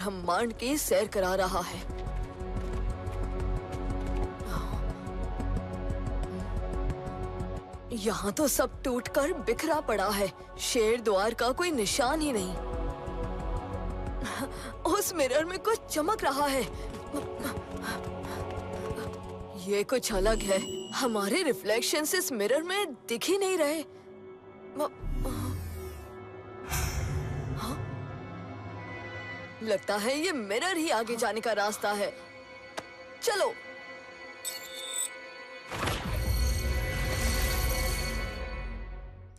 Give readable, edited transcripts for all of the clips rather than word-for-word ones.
ब्रह्मांड की सैर करा रहा है। यहाँ तो सब टूटकर बिखरा पड़ा है। शेर द्वार का कोई निशान ही नहीं। उस मिरर में कुछ चमक रहा है। ये कुछ अलग है। हमारे रिफ्लेक्शंस इस मिरर में दिख ही नहीं रहे। हाँ? लगता है ये मिरर ही आगे जाने का रास्ता है। चलो।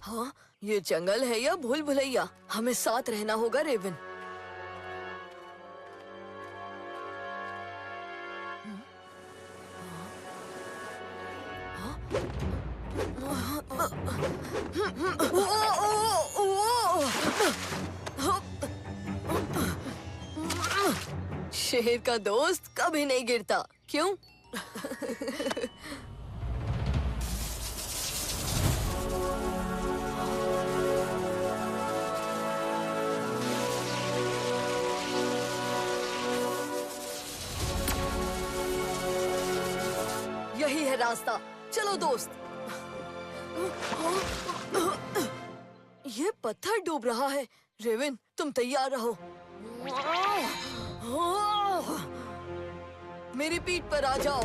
हाँ, ये जंगल है या भूल भुलैया? हमें साथ रहना होगा रेवन। शेर का दोस्त कभी नहीं गिरता, क्यों? यही है रास्ता। चलो दोस्त। ये पत्थर डूब रहा है। रेवन, तुम तैयार रहो। मेरी पीठ पर आ जाओ।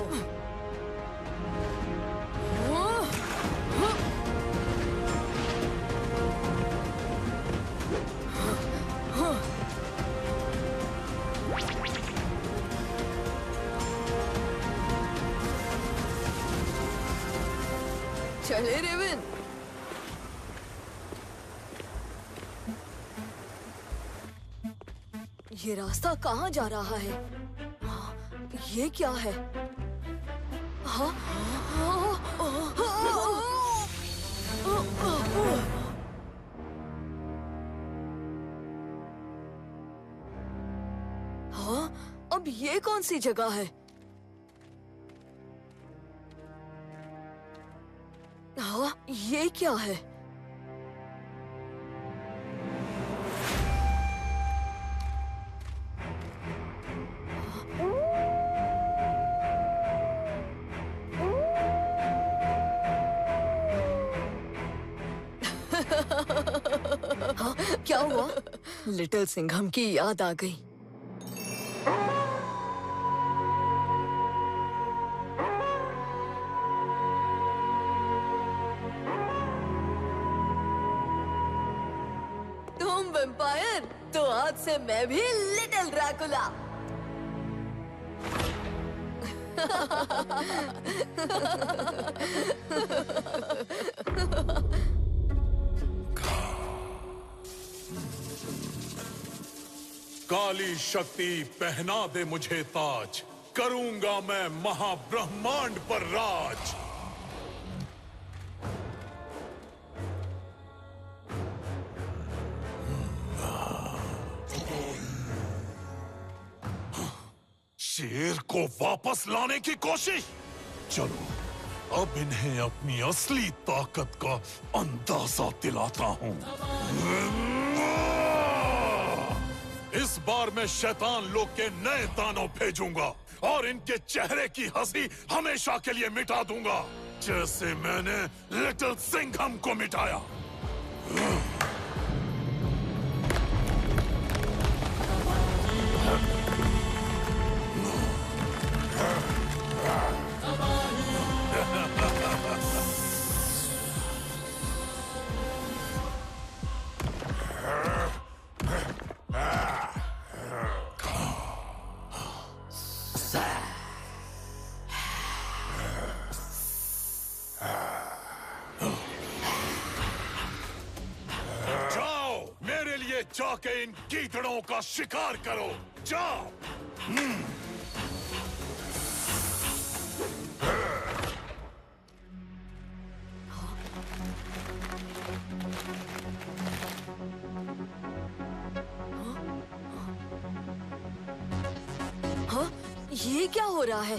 चले रेवन। ये रास्ता कहाँ जा रहा है? ये क्या है? हाँ? हाँ? अब ये कौन सी जगह है? हाँ, ये क्या है? हाँ, क्या हुआ? लिटिल सिंघम की याद आ गई। तुम वैम्पायर, तो आज से मैं भी लिटिल ड्रैकुला। काली शक्ति पहना दे मुझे ताज, करूंगा मैं महाब्रह्मांड पर राज। शेर को वापस लाने की कोशिश। चलो, अब इन्हें अपनी असली ताकत का अंदाजा दिलाता हूं। इस बार मैं शैतान लोग के नए दानव भेजूंगा और इनके चेहरे की हंसी हमेशा के लिए मिटा दूंगा, जैसे मैंने लिटिल सिंघम को मिटाया। जाके इन गीदड़ों का शिकार करो, जाओ। हाँ? ये क्या हो रहा है?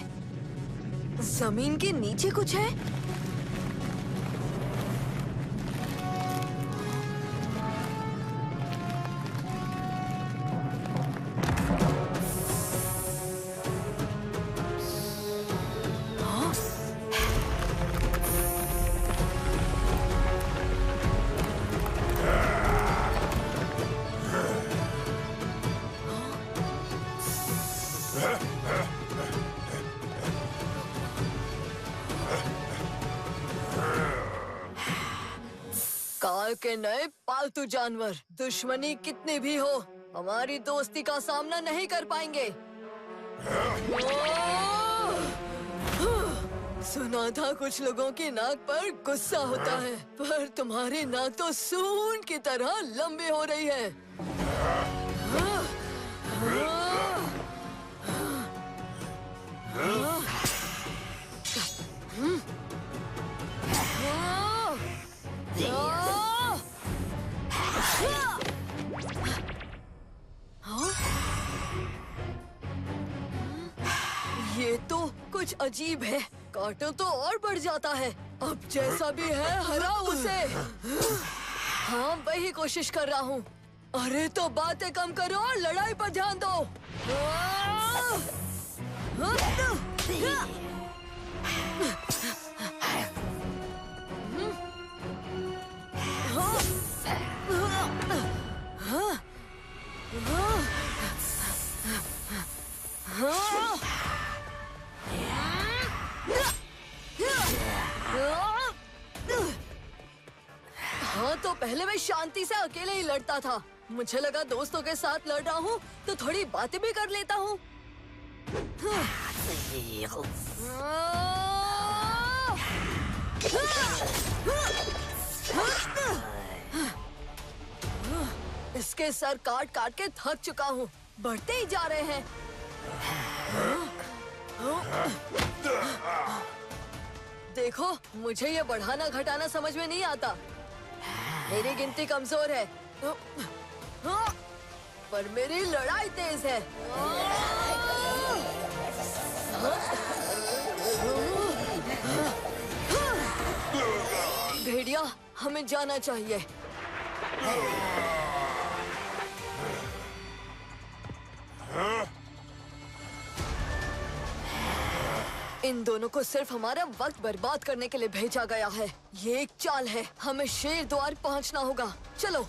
जमीन के नीचे कुछ है? काल के नए पालतू जानवर दुश्मनी कितनी भी हो हमारी दोस्ती का सामना नहीं कर पाएंगे। सुना था कुछ लोगों की नाक पर गुस्सा होता है, पर तुम्हारी नाक तो सूंड की तरह लंबी हो रही है। ये तो कुछ अजीब है, काटो तो और बढ़ जाता है। अब जैसा भी है हराओ उसे। हाँ वही कोशिश कर रहा हूँ। अरे तो बातें कम करो और लड़ाई पर ध्यान दो। हाँ तो पहले मैं शांति से अकेले ही लड़ता था। मुझे लगा दोस्तों के साथ लड़ रहा हूँ तो थोड़ी बातें भी कर लेता हूँ। इसके सर काट काट के थक चुका हूँ, बढ़ते ही जा रहे हैं। देखो मुझे ये बढ़ाना घटाना समझ में नहीं आता। मेरी गिनती कमजोर है पर मेरी लड़ाई तेज है। भेड़िया हमें जाना चाहिए। इन दोनों को सिर्फ हमारा वक्त बर्बाद करने के लिए भेजा गया है। ये एक चाल है, हमें शेर द्वार पहुंचना होगा। चलो।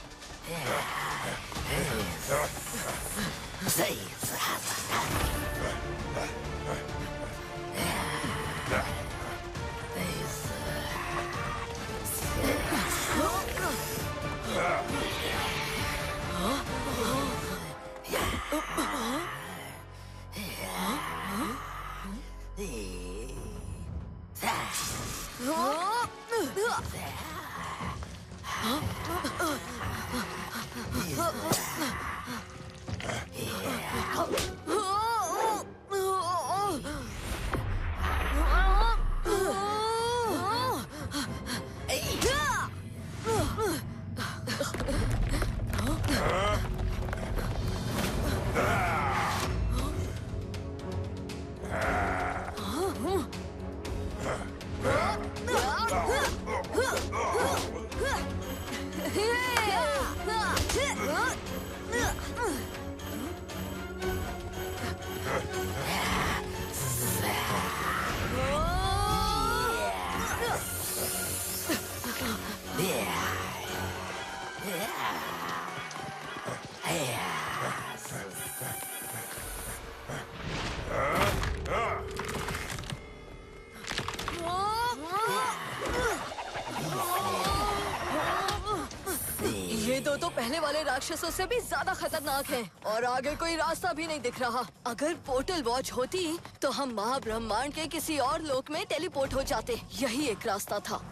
तो पहले वाले राक्षसों से भी ज्यादा खतरनाक हैं और आगे कोई रास्ता भी नहीं दिख रहा। अगर पोर्टल वॉच होती तो हम महाब्रह्मांड के किसी और लोक में टेलीपोर्ट हो जाते। यही एक रास्ता था।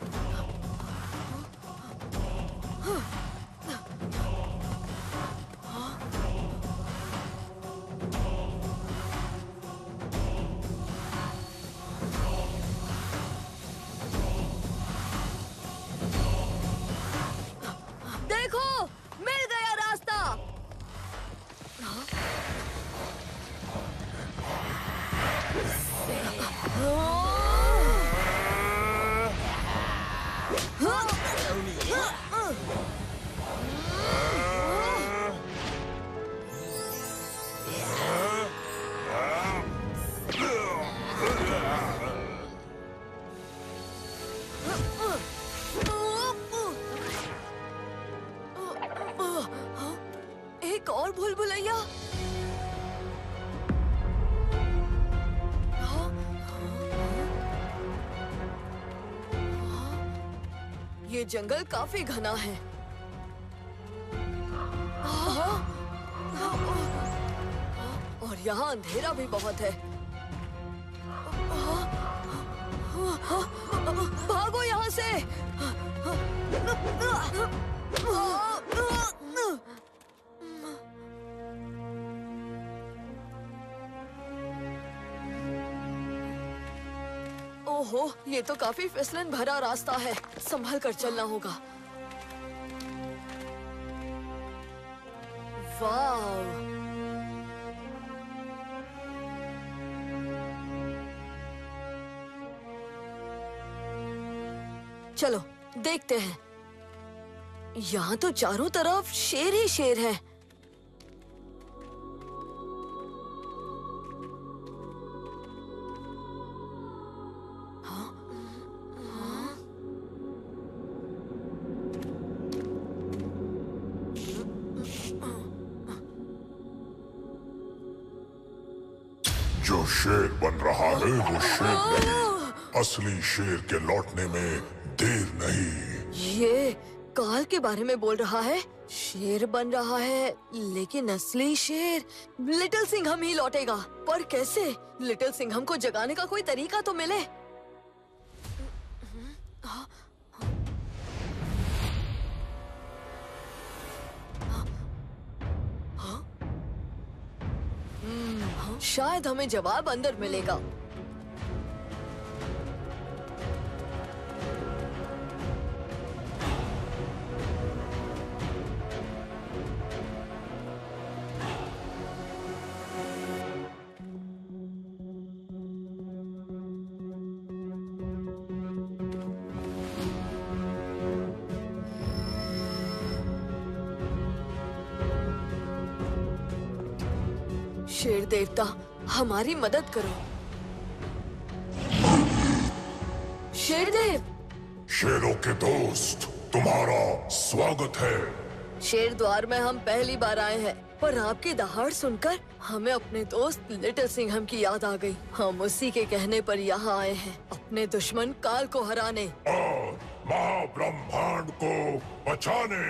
एक और भूल भुलैया। ये जंगल काफी घना है। और यहाँ अंधेरा भी बहुत है। भागो यहाँ से। ओहो, ये तो काफी फिसलन भरा रास्ता है। संभल कर चलना होगा। वाह, चलो देखते हैं। यहाँ तो चारों तरफ शेर ही शेर है। जो शेर बन रहा है वो शेर नहीं, असली शेर के लौटने में देर नहीं। ये काल के बारे में बोल रहा है। शेर बन रहा है, लेकिन असली शेर लिटिल सिंघम ही लौटेगा। पर कैसे? लिटिल सिंघम को जगाने का कोई तरीका तो मिले। शायद हमें जवाब अंदर मिलेगा। शेर देवता, हमारी मदद करो। शेरदेव, शेरों के दोस्त, तुम्हारा स्वागत है। शेर द्वार में हम पहली बार आए हैं, पर आपकी दहाड़ सुनकर हमें अपने दोस्त लिटिल सिंघम की याद आ गई। हम उसी के कहने पर यहाँ आए हैं, अपने दुश्मन काल को हराने और महाब्रह्मांड को बचाने।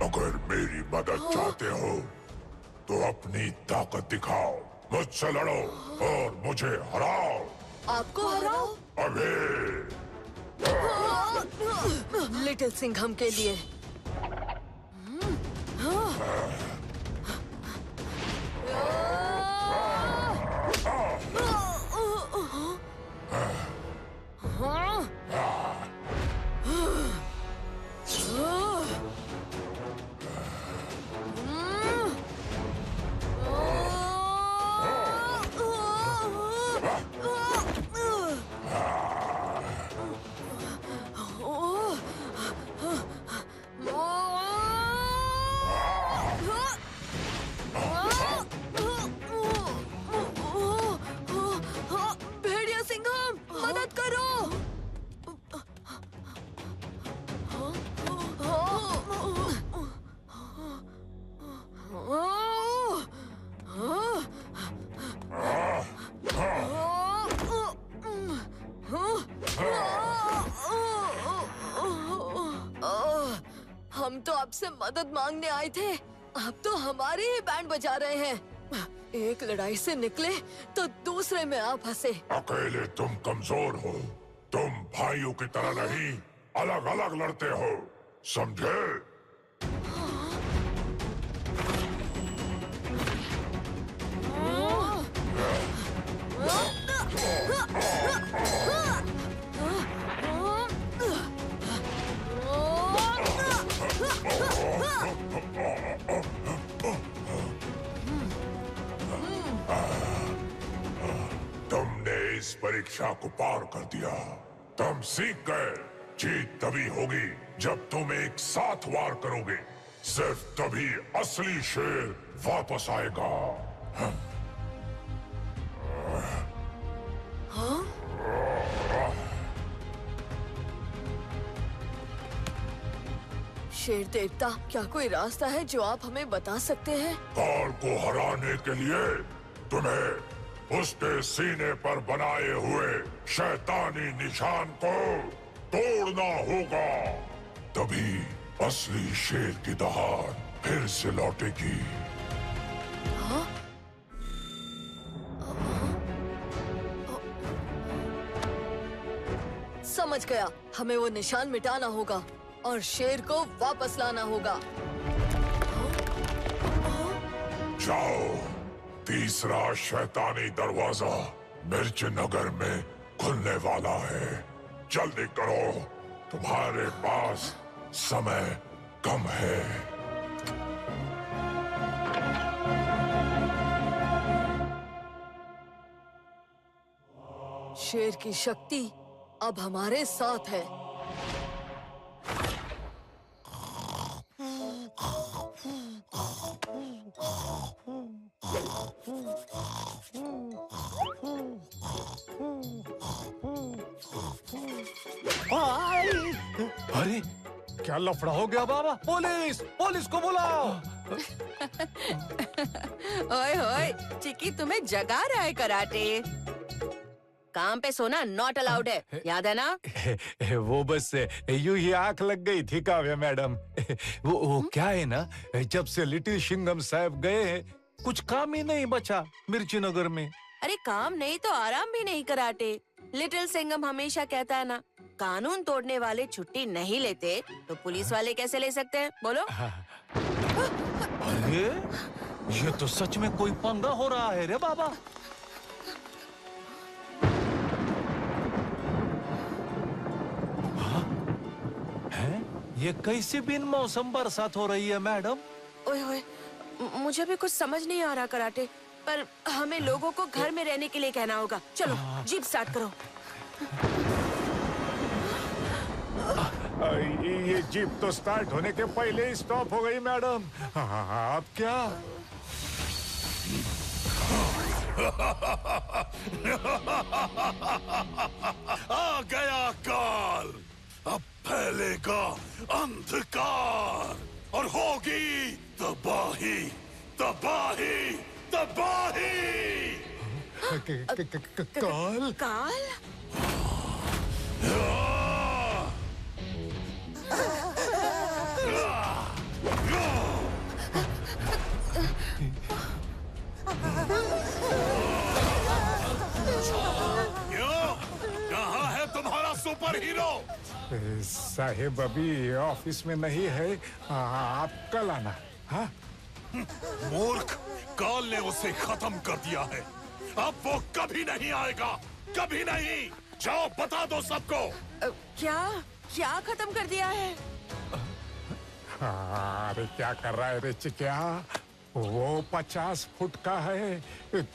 अगर मेरी मदद चाहते हो तो अपनी ताकत दिखाओ, मुझसे लड़ो और मुझे हराओ। आपको हराओ? अभी लिटिल सिंघम के लिए। भेड़िया सिंघम, मदद करो। हम तो आपसे मदद मांगने आए थे, आप तो हमारी ही बैंड बजा रहे हैं। एक लड़ाई से निकले तो दूसरे में आप फंसे। अकेले तुम कमजोर हो, तुम भाइयों की तरह नहीं, अलग अलग लड़ते हो, समझे? तुमने इस परीक्षा को पार कर दिया, तुम सीख गए। जीत तभी होगी जब तुम एक साथ वार करोगे, सिर्फ तभी असली शेर वापस आएगा। शेर देवता, क्या कोई रास्ता है जो आप हमें बता सकते हैं? काल को हराने के लिए तुम्हें उसके सीने पर बनाए हुए शैतानी निशान को तोड़ना होगा, तभी असली शेर की दहाड़ फिर से लौटेगी। हाँ? समझ गया, हमें वो निशान मिटाना होगा और शेर को वापस लाना होगा। जाओ, तीसरा शैतानी दरवाजा मिर्च नगर में खुलने वाला है। जल्दी करो, तुम्हारे पास समय कम है। शेर की शक्ति अब हमारे साथ है। अरे क्या लफड़ा हो गया बाबा? पुलिस, पुलिस को बुलाओ। ओए होए, चिकी तुम्हें जगा रहा है कराटे। काम पे सोना नॉट अलाउड है, याद है ना? वो बस यूं ही आंख लग गई थी काव्या मैडम। वो क्या है ना, जब से लिटिल सिंघम साहब गए हैं कुछ काम ही नहीं बचा मिर्ची नगर में। अरे काम नहीं तो आराम भी नहीं कराटे। लिटिल सिंघम हमेशा कहता है ना, कानून तोड़ने वाले छुट्टी नहीं लेते तो पुलिस वाले कैसे ले सकते हैं, बोलो? अरे ये तो सच में कोई पंगा हो रहा है रे बाबा। ये कैसे बिन मौसम बरसात हो रही है मैडम? ओए होए, मुझे भी कुछ समझ नहीं आ रहा कराटे, पर हमें लोगों को घर में रहने के लिए कहना होगा। चलो जीप स्टार्ट करो। ये जीप तो स्टार्ट होने के पहले ही स्टॉप हो गई मैडम। अब क्या? आ गया काल, अब फैलेगा अंधकार और होगी तबाही, तबाही, तबाही। काल? काल? क्यों? कहाँ है तुम्हारा सुपर हीरो? साहेब अभी ऑफिस में नहीं है, आप कल आना। हाँ? मूर्ख, काल ने उसे खत्म कर दिया है, अब वो कभी नहीं आएगा, कभी नहीं। जाओ बता दो सबको। क्या क्या खत्म कर दिया है? अरे क्या कर रहा है रे चिकिया? वो 50 फुट का है,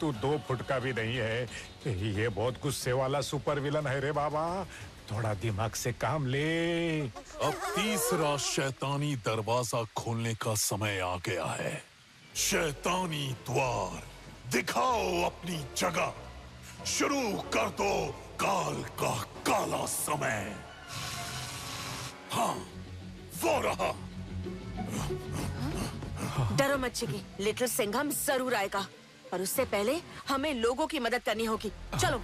तू 2 फुट का भी नहीं है। ये बहुत गुस्से वाला सुपर विलन है रे बाबा, थोड़ा दिमाग से काम ले। अब तीसरा शैतानी दरवाजा खोलने का समय आ गया है। शैतानी द्वार, दिखाओ अपनी जगह, शुरू कर दो काल का काला समय। हाँ, वो रहा। डरो मत चिकी, लिटिल सिंघम जरूर आएगा, पर उससे पहले हमें लोगों की मदद करनी होगी। चलो।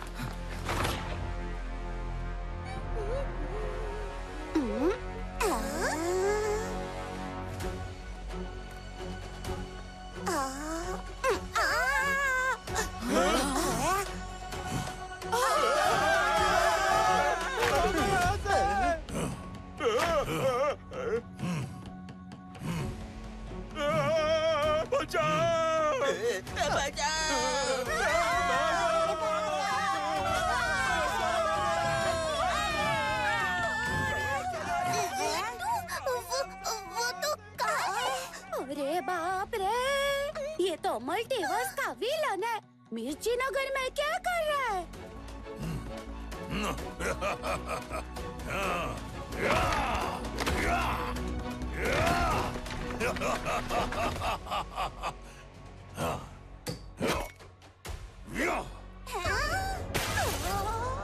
अरे बाप रे, ये तो मल्टीवर्स का विलन है। मिर्ची नगर में क्या कर रहा है?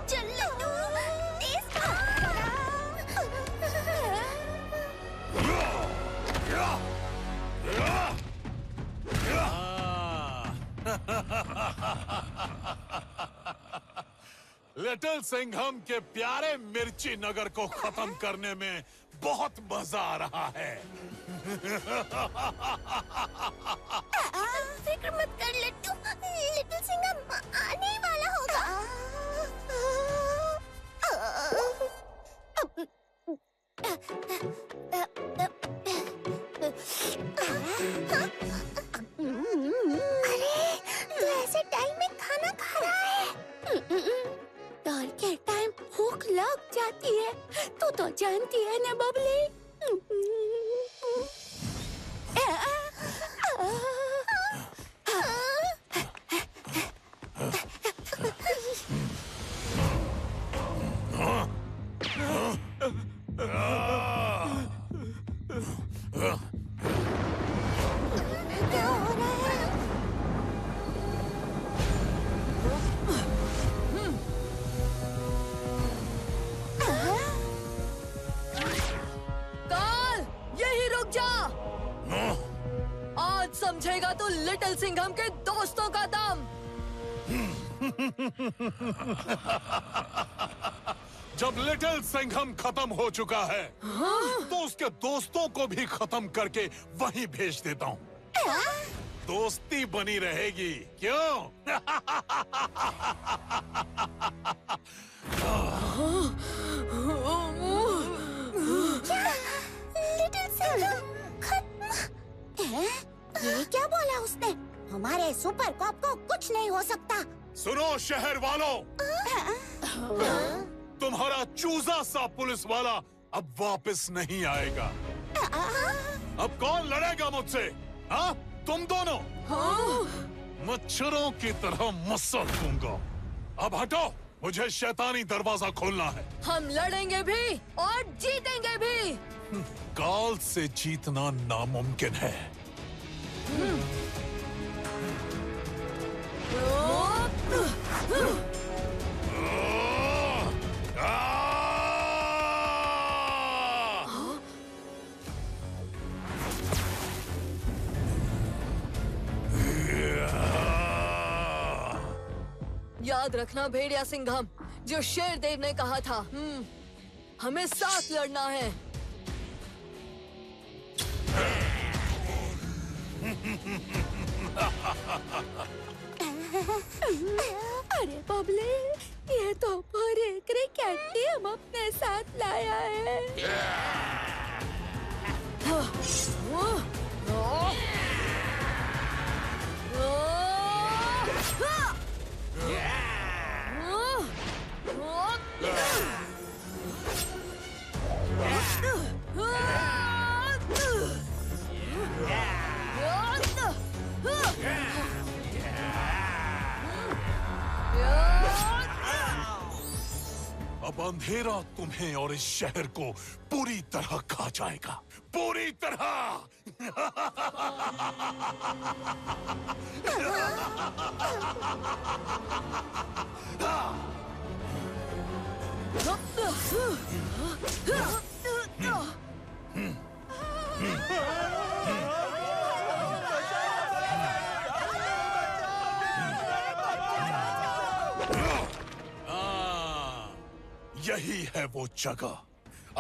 चल लड्डू, तेज भाग। लिटिल सिंघम के प्यारे मिर्ची नगर को खत्म करने में बहुत मजा आ रहा है। फिक्र मत कर लट्टू, लिटिल सिंघम आने ही वाला होगा। अरे तू ऐसे टाइम में खाना खा रहा है? दौड़ के टाइम भूख लग जाती है, तू तो जानती है ना बबली। क्या हो रहा है? काल, यही रुक जा। आज समझेगा तू लिटिल सिंघम के दोस्तों का दम। जब लिटिल सिंघम खत्म हो चुका है, तो उसके दोस्तों को भी खत्म करके वहीं भेज देता हूँ। दोस्ती बनी रहेगी, क्यों? लिटिल सिंघम खत्म? ये क्या बोला उसने? हमारे सुपर कॉप को कुछ नहीं हो सकता। सुनो शहर वालों, तुम्हारा चूजा सा पुलिस वाला अब वापस नहीं आएगा। अब कौन लड़ेगा मुझसे? हाँ, तुम दोनों। मच्छरों की तरह मसल दूंगा। अब हटो, मुझे शैतानी दरवाजा खोलना है। हम लड़ेंगे भी और जीतेंगे भी। काल से जीतना नामुमकिन है। याद रखना भेड़िया सिंघम, जो शेरदेव ने कहा था, हमें साथ लड़ना है। अरे बबले, ये तो पूरी क्रिकेट टीम अपने साथ लाया है। अब अंधेरा तुम्हें और इस शहर को पूरी तरह खा जाएगा, पूरी तरह। यही है वो जगह।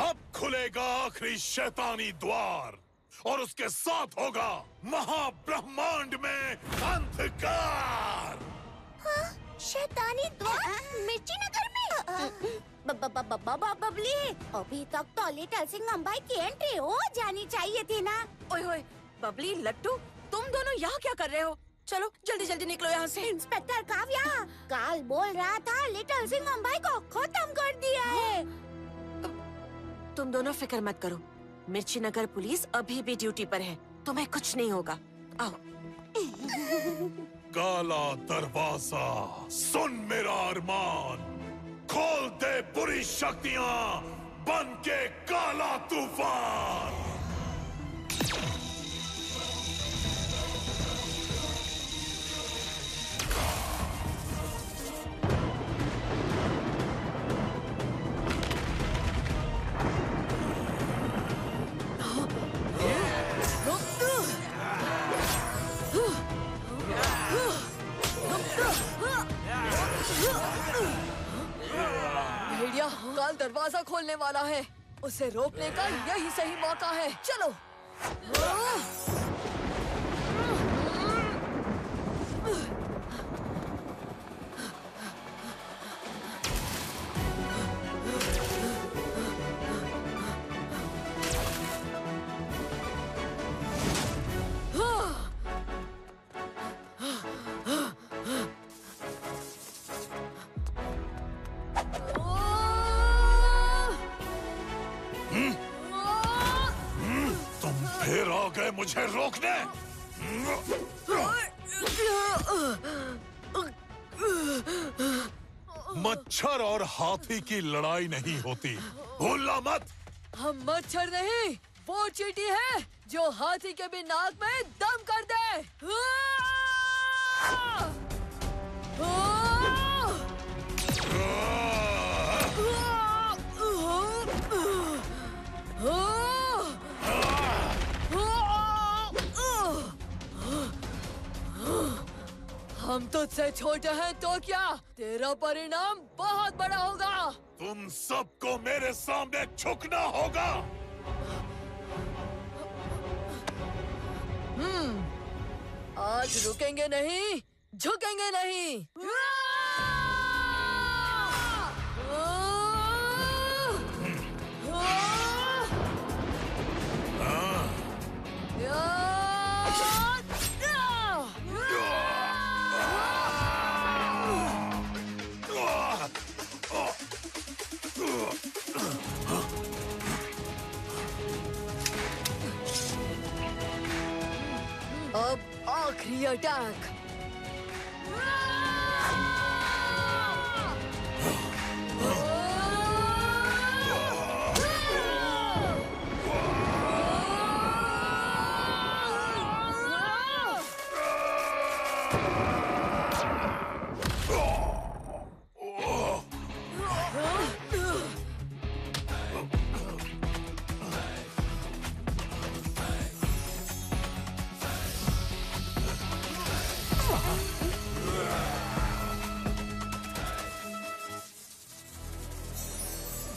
अब खुलेगा आखिरी शैतानी द्वार और उसके साथ होगा महाब्रह्मांड में अंधकार। शैतानी द्वार मिर्ची नगर में? बबली, अभी तक तो लिटिल सिंघम भाई की एंट्री हो जानी चाहिए थी ना। ओए होए, बबली, लट्टू, तुम दोनों यहाँ क्या कर रहे हो? चलो जल्दी जल्दी निकलो यहाँ से। इंस्पेक्टर काव्या, काल बोल रहा था लिटिल सिंघम भाई को खत्म कर दिया है। तुम दोनों फिक्र मत करो, मिर्ची नगर पुलिस अभी भी ड्यूटी पर है, तुम्हें कुछ नहीं होगा। आओ। काला दरवाजा, सुन मेरा अरमान, खोल दे बुरी शक्तियां, बन के काला तूफान। दरवाजा खोलने वाला है। उसे रोकने का यही सही मौका है। चलो। तुम फिर आ गए मुझे रोकने। मच्छर और हाथी की लड़ाई नहीं होती, भूलना मत। हम मच्छर नहीं, वो चींटी है जो हाथी के भी नाक में दम कर दे। हम तुझसे छोटे हैं तो क्या, तेरा परिणाम बहुत बड़ा होगा। तुम सबको मेरे सामने झुकना होगा। आज रुकेंगे नहीं, झुकेंगे नहीं। अब आखिरी अटैक।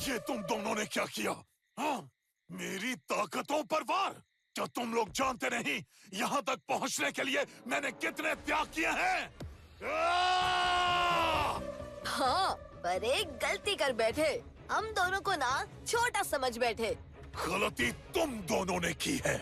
ये तुम दोनों ने क्या किया? हाँ? मेरी ताकतों पर वार? क्या तुम लोग जानते नहीं यहाँ तक पहुँचने के लिए मैंने कितने त्याग किए हैं? हाँ, पर एक गलती कर बैठे। हम दोनों को ना छोटा समझ बैठे। गलती तुम दोनों ने की है।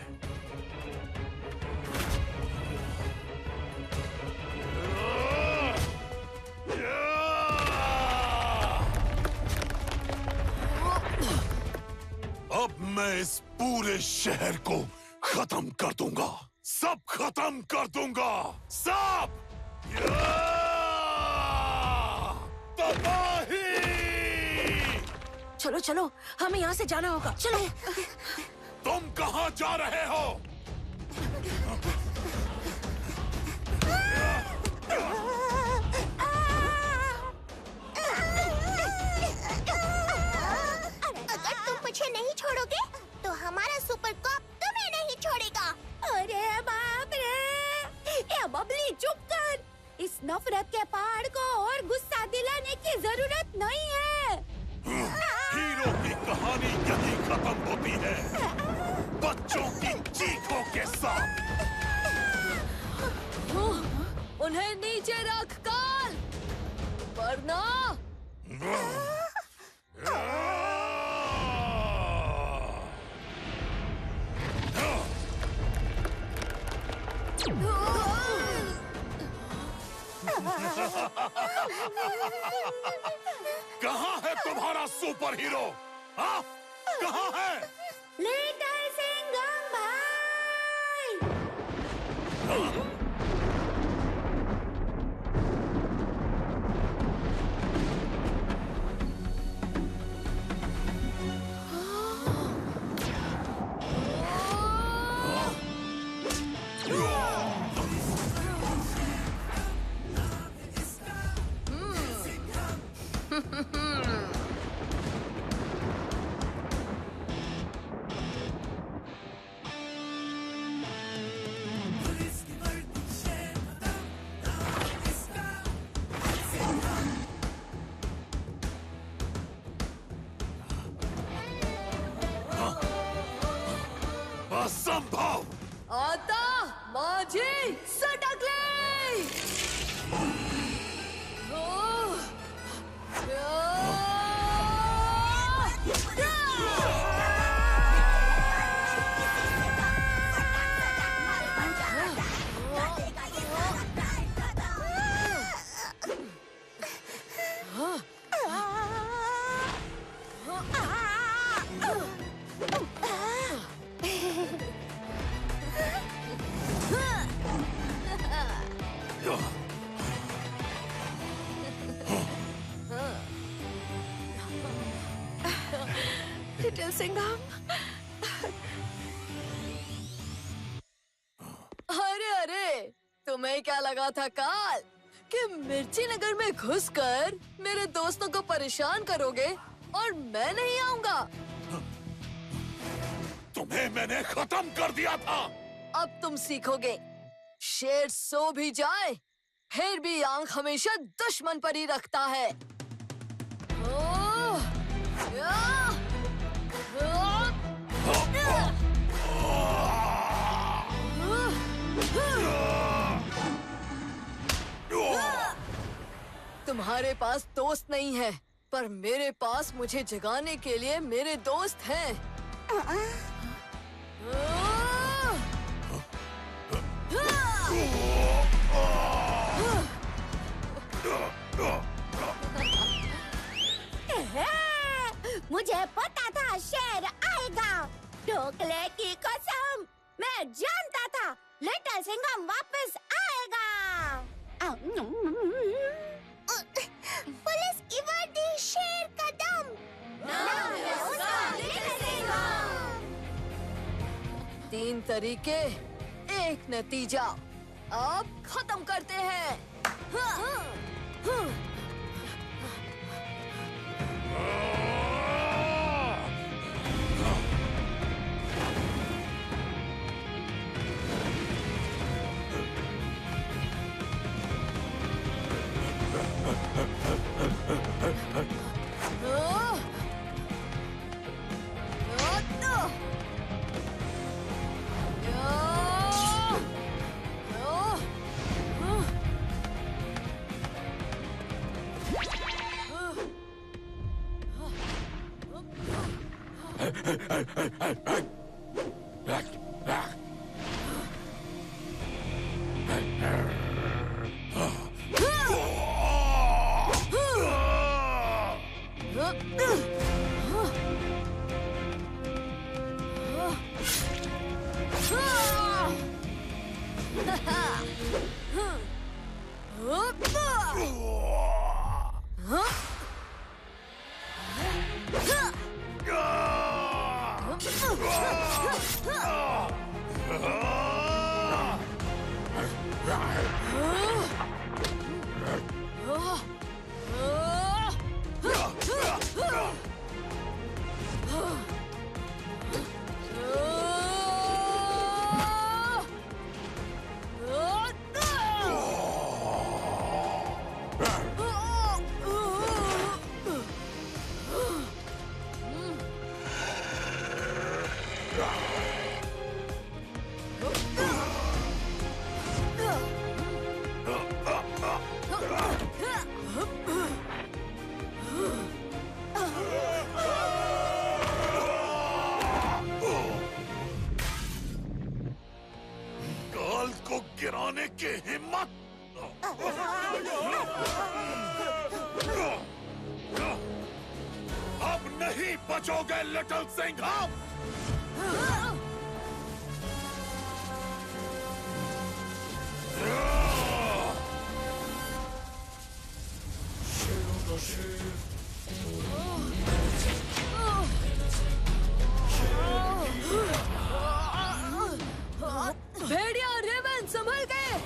अब मैं इस पूरे शहर को खत्म कर दूंगा, सब खत्म कर दूंगा, सब। तबाही! चलो चलो, हमें यहाँ से जाना होगा। चलो। तुम कहाँ जा रहे हो? अगर तुम मुझे नहीं छोड़ोगे तो हमारा सुपर कॉप तुम्हें नहीं छोड़ेगा। अरे बाप रे! ये बबली चुप कर। इस नफरत के पहाड़ को और गुस्सा दिलाने की जरूरत नहीं है। हीरो की कहानी यही खत्म होती है, बच्चों की चीखों के साथ। उन्हें नीचे रख काल, वरना कहाँ है तुम्हारा सुपर हीरो? हाँ? कहाँ है? लिटिल सिंघम भाई! अगली सटकली। लिटिल सिंघम, अरे अरे, तुम्हें क्या लगा था काल कि मिर्ची नगर में घुसकर मेरे दोस्तों को परेशान करोगे और मैं नहीं आऊंगा? तुम्हें मैंने खत्म कर दिया था। अब तुम सीखोगे। शेर सो भी जाए, फिर भी आंख हमेशा दुश्मन पर ही रखता है। ओह, या, तुम्हारे पास दोस्त नहीं है, पर मेरे पास मुझे जगाने के लिए मेरे दोस्त हैं। मुझे पता था शेर आएगा। ढोकले की कसम, मैं जानता था लिटिल सिंघम वापस आएगा। पुलिस की वर्दी, शेर का दम, नाम है उसका लिटिल सिंघम। 3 तरीके, 1 नतीजा। अब खत्म करते हैं। गिराने की हिम्मत। अब नहीं बचोगे लिटिल सिंघम। भेड़िया रेवन संभल गए।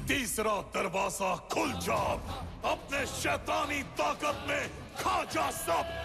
तीसरा दरवाजा खुल जा। अपने शैतानी ताकत में खा जा सब।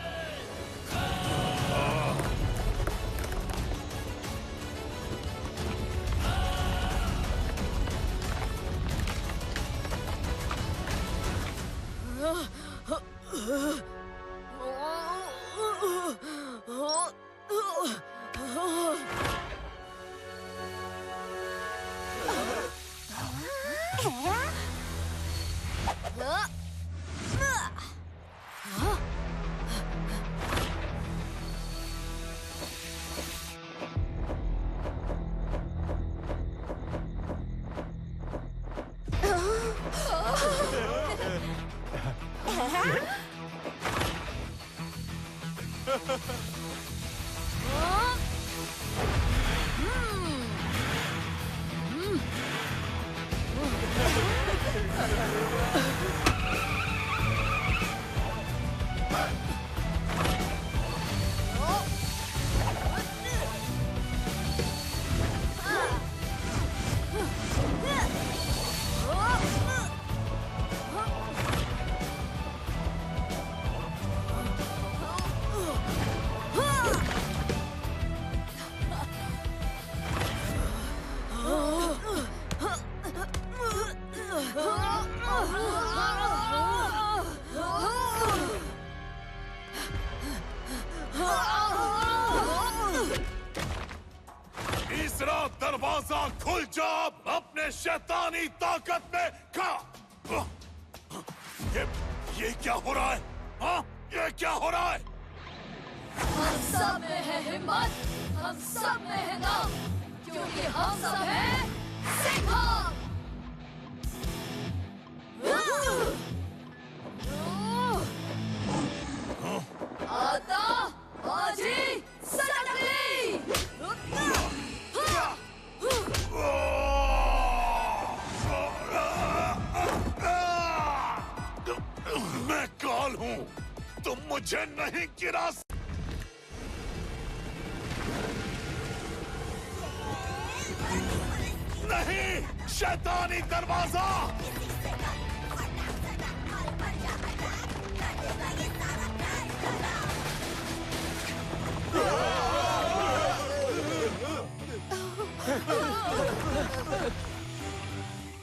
तीसरा दरवाजा खुल जा अपने शैतानी ताकत में खा। ये क्या हो रहा है? हाँ, ये क्या हो रहा है? हम सब में है हिम्मत, हम सब में है दम, क्योंकि हम सब हैं सिंघम। आता बाजी सनकली। मैं काल हूँ, तुम मुझे नहीं गिरा। नहीं, शैतानी दरवाजा।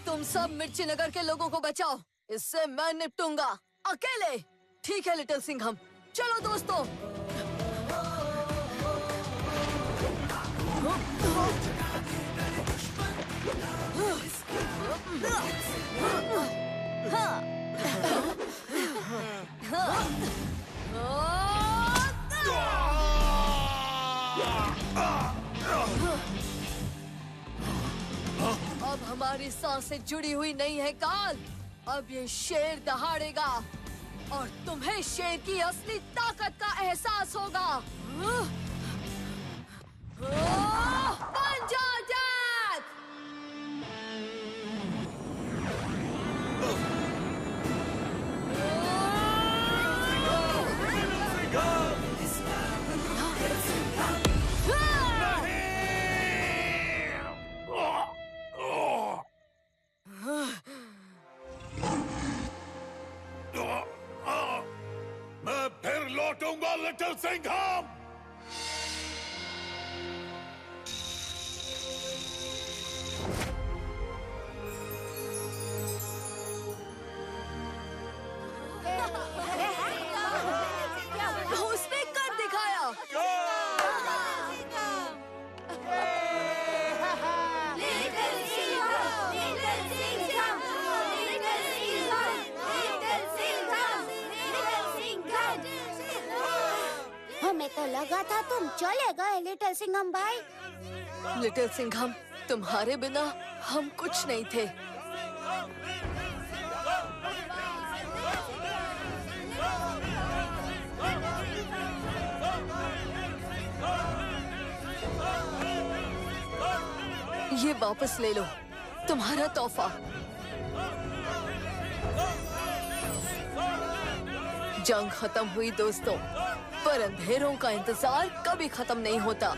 तुम सब मिर्ची नगर के लोगों को बचाओ, इससे मैं निपटूंगा अकेले। ठीक है लिटिल सिंघम, चलो दोस्तों। अब हमारी सांसें जुड़ी हुई नहीं है काल। अब ये शेर दहाड़ेगा और तुम्हें शेर की असली ताकत का एहसास होगा। पंजा अटैक! मैं फिर लौटूंगा लिटिल सिंघम। उसने कर दिखाया। हमें तो लगा था तुम चले गए लिटिल सिंघम भाई। लिटिल सिंघम, तुम्हारे बिना हम कुछ नहीं थे। ये वापस ले लो, तुम्हारा तोहफा। जंग खत्म हुई दोस्तों, पर अंधेरों का इंतजार कभी खत्म नहीं होता।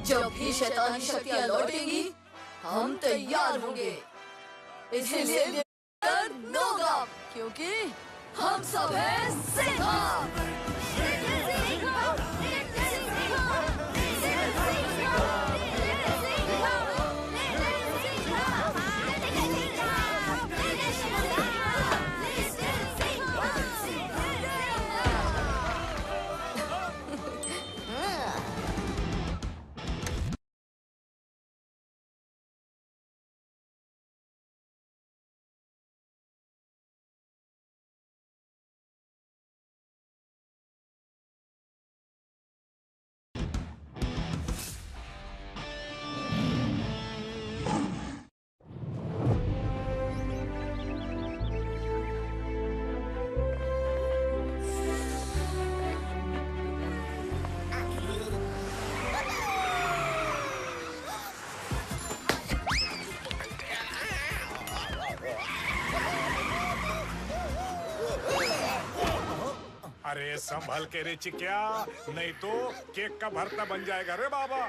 जब भी शैतानी शक्तियाँ लौटेंगी, हम तैयार होंगे। इसलिए नो गम, क्योंकि हम सब हैं सिंघम। संभल के रे चिकिया, नहीं तो केक का भरता बन जाएगा रे बाबा।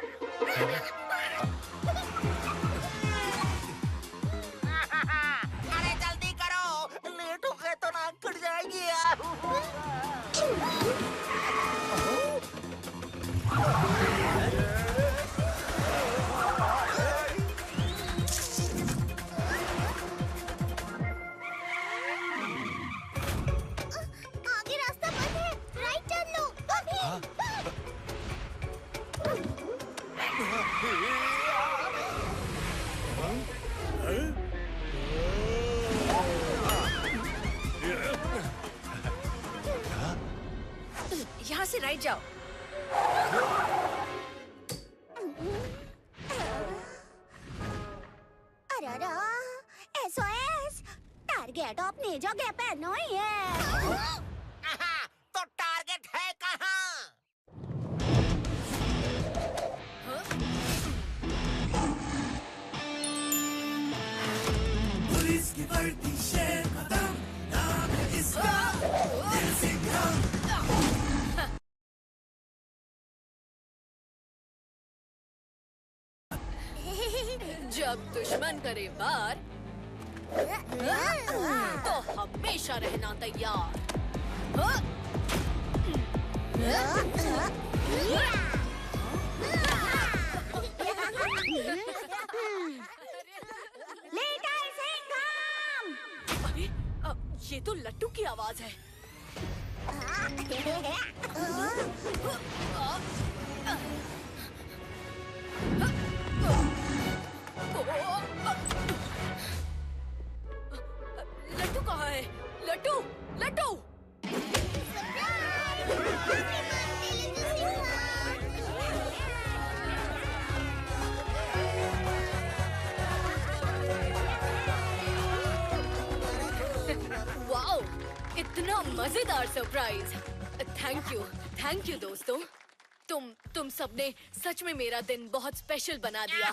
अरे जल्दी करो, लेट हो गए तो नाक कट जाएगी यार। आगे रास्ता बंद है, राइट टर्न लो अभी। यहाँ से राइट जाओ। अरे SOS, टारगेट अपनी जगह पे नहीं है। तो टारगेट है कहाँ? पुलिस की वर्दी शेर कदम, नाम है इसका दिल सिंघम। जब दुश्मन करे वार तो हमेशा रहना तैयार। लिटिल सिंघम। अरे ये तो लट्टू की आवाज है। लट्टू कहाँ है? लट्टू, लट्टू। वाओ, इतना मजेदार सरप्राइज। थैंक यू दोस्तों। तुम सबने सच में मेरा दिन बहुत स्पेशल बना दिया।